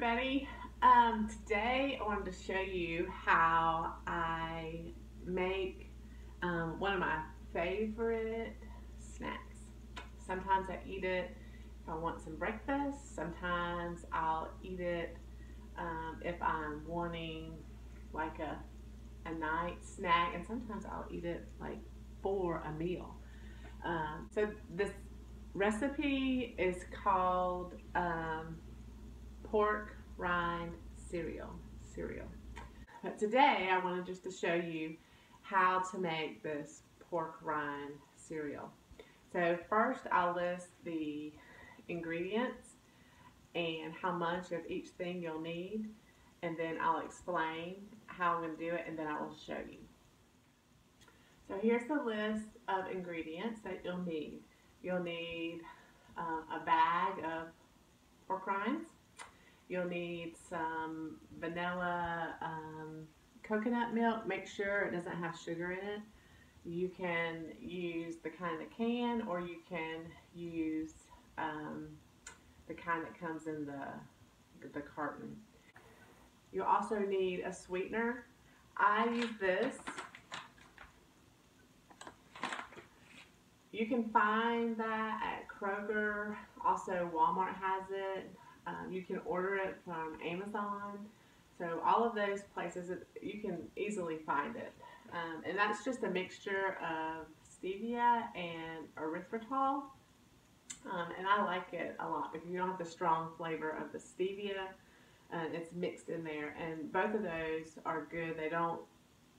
everybody. Today I wanted to show you how I make one of my favorite snacks. Sometimes I eat it if I want some breakfast. Sometimes I'll eat it if I'm wanting like a night snack, and sometimes I'll eat it like for a meal. So this recipe is called pork rind cereal. But today I wanted just to show you how to make this pork rind cereal. So first I'll list the ingredients and how much of each thing you'll need, and then I'll explain how I'm going to do it, and then I will show you. So here's the list of ingredients that you'll need. You'll need a bag of pork rinds. You'll need some vanilla coconut milk. Make sure it doesn't have sugar in it. You can use the kind that can, or you can use the kind that comes in the carton. You'll also need a sweetener. I use this. You can find that at Kroger. Also, Walmart has it. You can order it from Amazon. So all of those places, you can easily find it. And that's just a mixture of stevia and erythritol. And I like it a lot because you don't have the strong flavor of the stevia. It's mixed in there. And both of those are good. They don't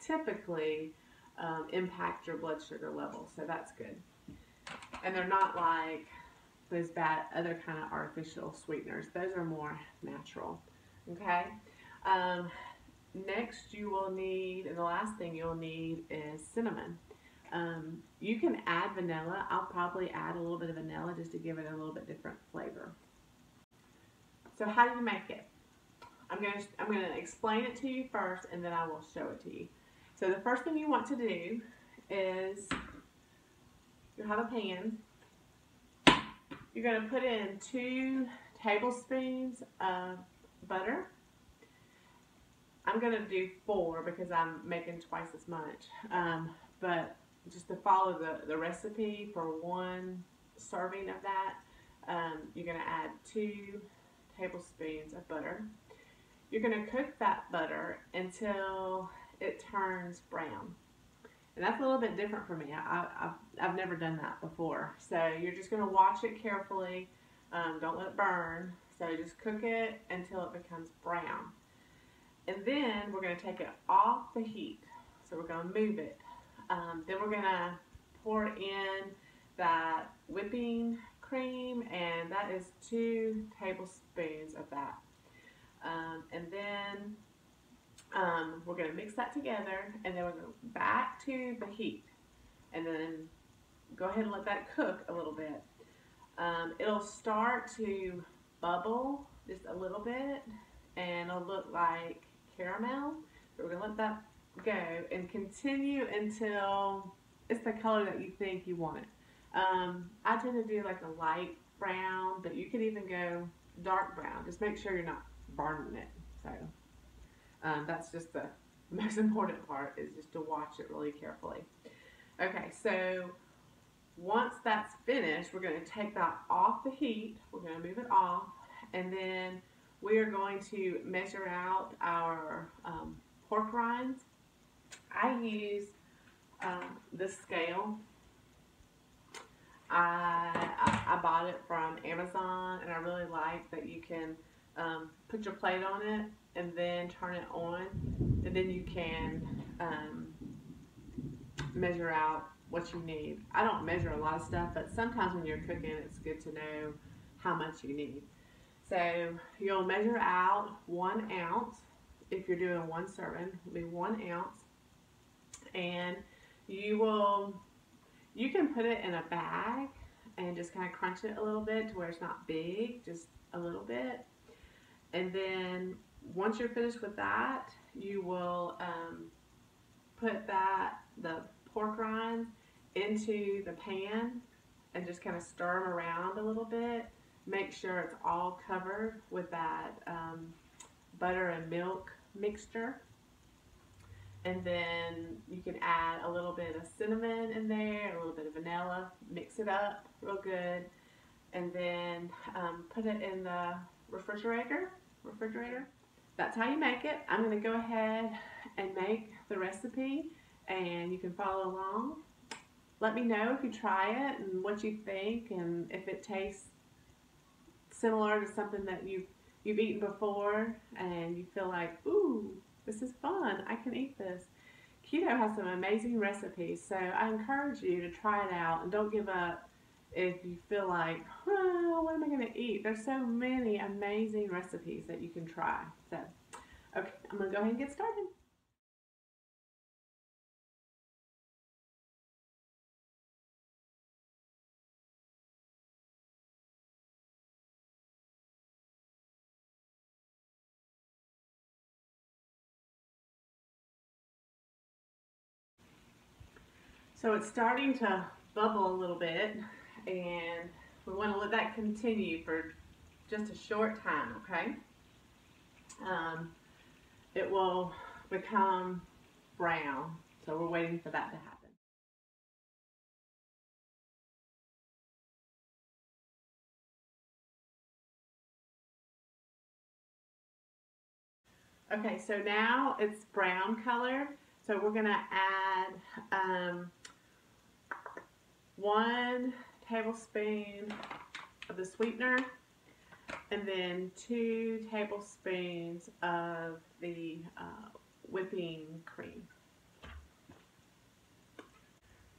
typically impact your blood sugar levels. So that's good. And they're not like those bad other kind of artificial sweeteners. Those are more natural. Okay. Next you will need, and the last thing you'll need is cinnamon. You can add vanilla. I'll probably add a little bit of vanilla just to give it a little bit different flavor. So how do you make it? I'm gonna explain it to you first, and then I will show it to you. So the first thing you want to do is you have a pan. You're going to put in 2 tablespoons of butter. I'm going to do 4 because I'm making twice as much. But just to follow the recipe for 1 serving of that, you're going to add 2 tablespoons of butter. You're going to cook that butter until it turns brown. And that's a little bit different for me. I've never done that before. So you're just going to watch it carefully. Don't let it burn. So just cook it until it becomes brown. And then we're going to take it off the heat. So we're going to move it. Then we're going to pour in that whipping cream, and that is 2 tablespoons of that. And then we're going to mix that together, and then we're going to go back to the heat, and then go ahead and let that cook a little bit. It'll start to bubble just a little bit, and it'll look like caramel. So we're going to let that go and continue until it's the color that you think you want it. I tend to do like a light brown, but you could even go dark brown. Just make sure you're not burning it. So that's just the most important part, is just to watch it really carefully. Okay, so once that's finished, we're going to take that off the heat. We're going to move it off, and then we are going to measure out our pork rinds. I use this scale. I bought it from Amazon, and I really like that you can put your plate on it and then turn it on, and then you can measure out what you need. I don't measure a lot of stuff, but sometimes when you're cooking, it's good to know how much you need. So you'll measure out 1 ounce. If you're doing 1 serving, it'll be 1 ounce. And you can put it in a bag and just kind of crunch it a little bit to where it's not big, just a little bit. And then once you're finished with that, you will put the pork rinds into the pan and just kind of stir them around a little bit Make sure it's all covered with that butter and milk mixture. And then you can add a little bit of cinnamon in there, a little bit of vanilla, mix it up real good, and then put it in the refrigerator. That's how you make it. I'm going to go ahead and make the recipe, and you can follow along. Let me know if you try it and what you think, and if it tastes similar to something that you've eaten before, and you feel like, ooh, this is fun, I can eat this. Keto has some amazing recipes, so I encourage you to try it out, and don't give up if you feel like, oh, what am I going to eat? There's so many amazing recipes that you can try. So, okay, I'm going to go ahead and get started. So it's starting to bubble a little bit, and we want to let that continue for just a short time, okay? It will become brown, so we're waiting for that to happen. Okay, so now it's brown color, so we're going to add 1 tablespoon of the sweetener, and then 2 tablespoons of the whipping cream.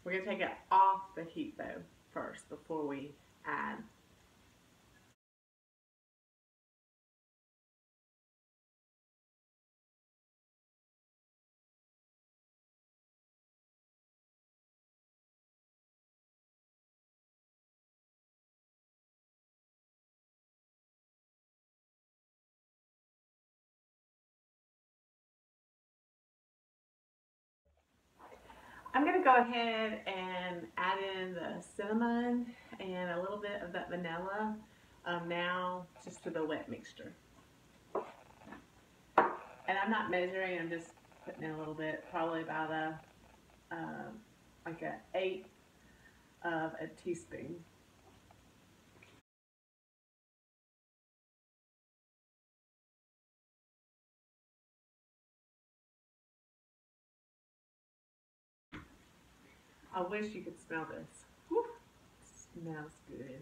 We're going to take it off the heat though first before we add. I'm going to go ahead and add in the cinnamon and a little bit of that vanilla now just to the wet mixture. And I'm not measuring, I'm just putting in a little bit, probably about like an eighth of a teaspoon. I wish you could smell this. Whew, it smells good.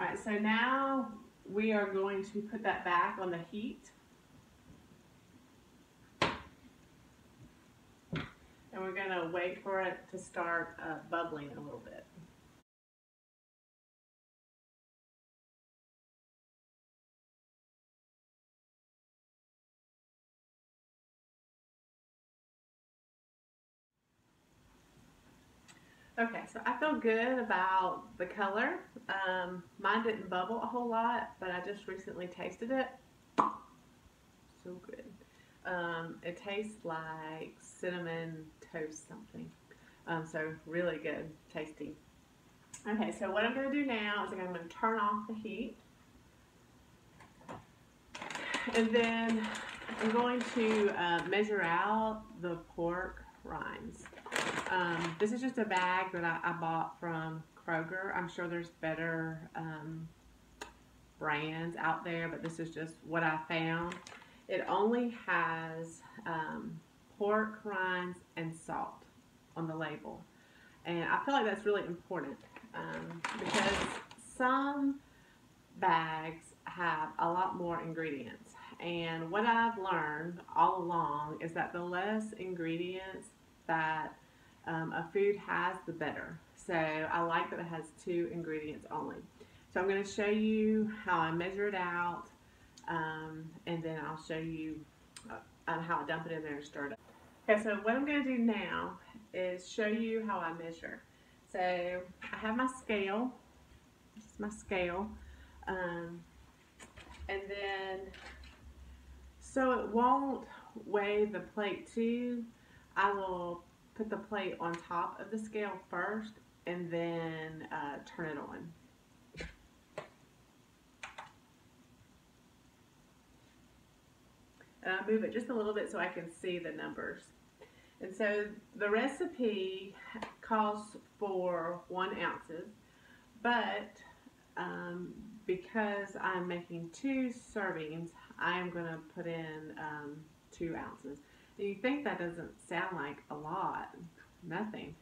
All right, so now we are going to put that back on the heat. And we're going to wait for it to start bubbling a little bit. Okay, so I feel good about the color. Mine didn't bubble a whole lot, but I just recently tasted it. So good. It tastes like cinnamon toast something. So really good, tasty. Okay, so what I'm going to do now is I'm going to turn off the heat. And then I'm going to measure out the pork rinds. This is just a bag that I bought from Kroger. I'm sure there's better brands out there, but this is just what I found. It only has pork rinds and salt on the label. And I feel like that's really important because some bags have a lot more ingredients. And what I've learned all along is that the less ingredients that a food has, the better. So I like that it has 2 ingredients only. So I'm going to show you how I measure it out, and then I'll show you how I dump it in there and stir it up. Okay, so what I'm going to do now is show you how I measure. So I have my scale. This is my scale. And then, so it won't weigh the plate too, I will put the plate on top of the scale first and then turn it on. And I move it just a little bit so I can see the numbers. And so the recipe calls for 1 ounce, but because I'm making 2 servings, I'm going to put in 2 ounces. And you think that doesn't sound like a lot, nothing,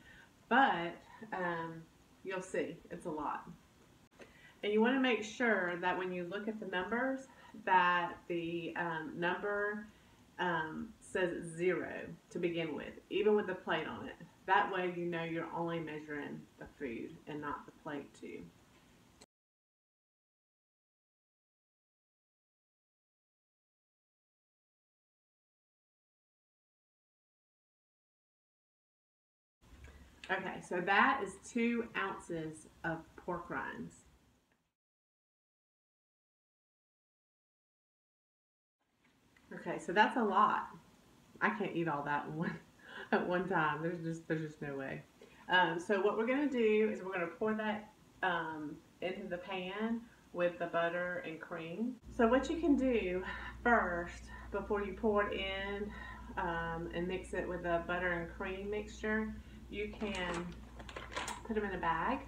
but you'll see it's a lot. And you want to make sure that when you look at the numbers, that the number says 0 to begin with, even with the plate on it. That way you know you're only measuring the food and not the plate too. Okay, so that is 2 ounces of pork rinds. Okay, so that's a lot. I can't eat all that at one time. There's just no way. So what we're gonna do is we're gonna pour that into the pan with the butter and cream. So what you can do first, before you pour it in and mix it with the butter and cream mixture, you can put them in a bag.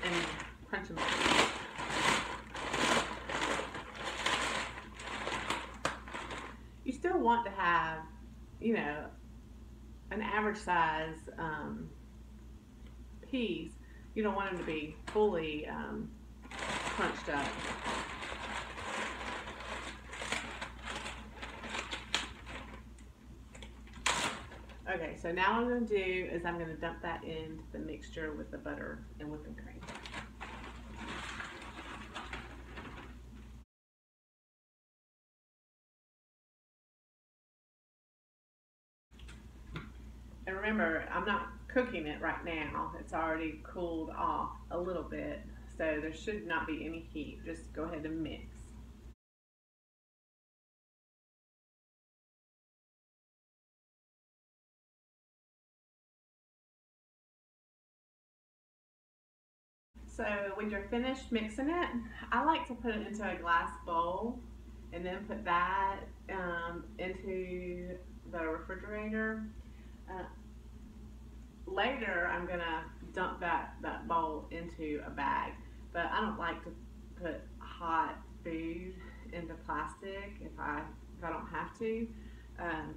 And crunch them up. You still want to have, you know, an average size piece. You don't want them to be fully crunched up. Okay, so now what I'm going to do is I'm going to dump that into the mixture with the butter and whipping cream. And remember, I'm not cooking it right now. It's already cooled off a little bit, so there should not be any heat. Just go ahead and mix. So when you're finished mixing it, I like to put it into a glass bowl and then put that into the refrigerator. Later, I'm gonna dump that bowl into a bag, but I don't like to put hot food into plastic if I don't have to.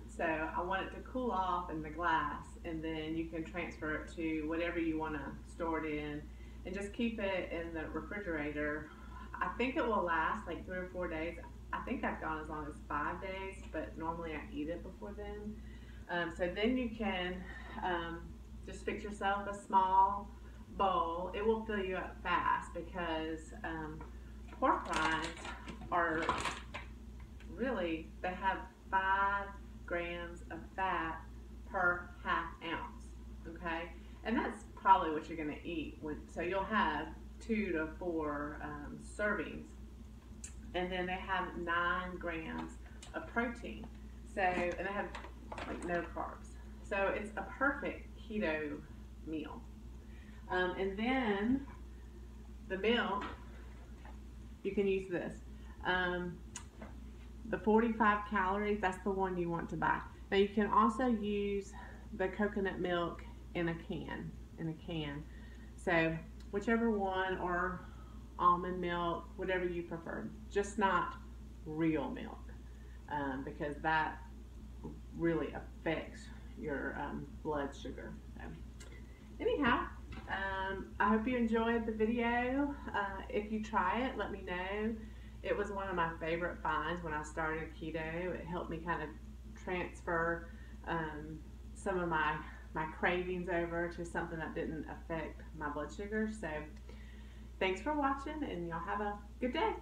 So I want it to cool off in the glass, and then you can transfer it to whatever you want to store it in, and just keep it in the refrigerator. I think it will last like 3 or 4 days. I think I've gone as long as 5 days, but normally I eat it before then. So then you can just fix yourself a small bowl. It will fill you up fast because pork rinds are really, they have 5 grams of fat per ½ ounce, okay? And that's probably what you're gonna eat. So you'll have 2 to 4 servings. And then they have 9 grams of protein. So, and they have like no carbs. So it's a perfect keto meal. And then the milk, you can use this. The 45 calories, that's the one you want to buy. Now you can also use the coconut milk in a can. So whichever one, or almond milk, whatever you prefer, just not real milk, because that really affects your blood sugar. So anyhow, I hope you enjoyed the video. If you try it, let me know. It was one of my favorite finds when I started keto. It helped me kind of transfer some of my cravings over to something that didn't affect my blood sugar. So thanks for watching, and y'all have a good day.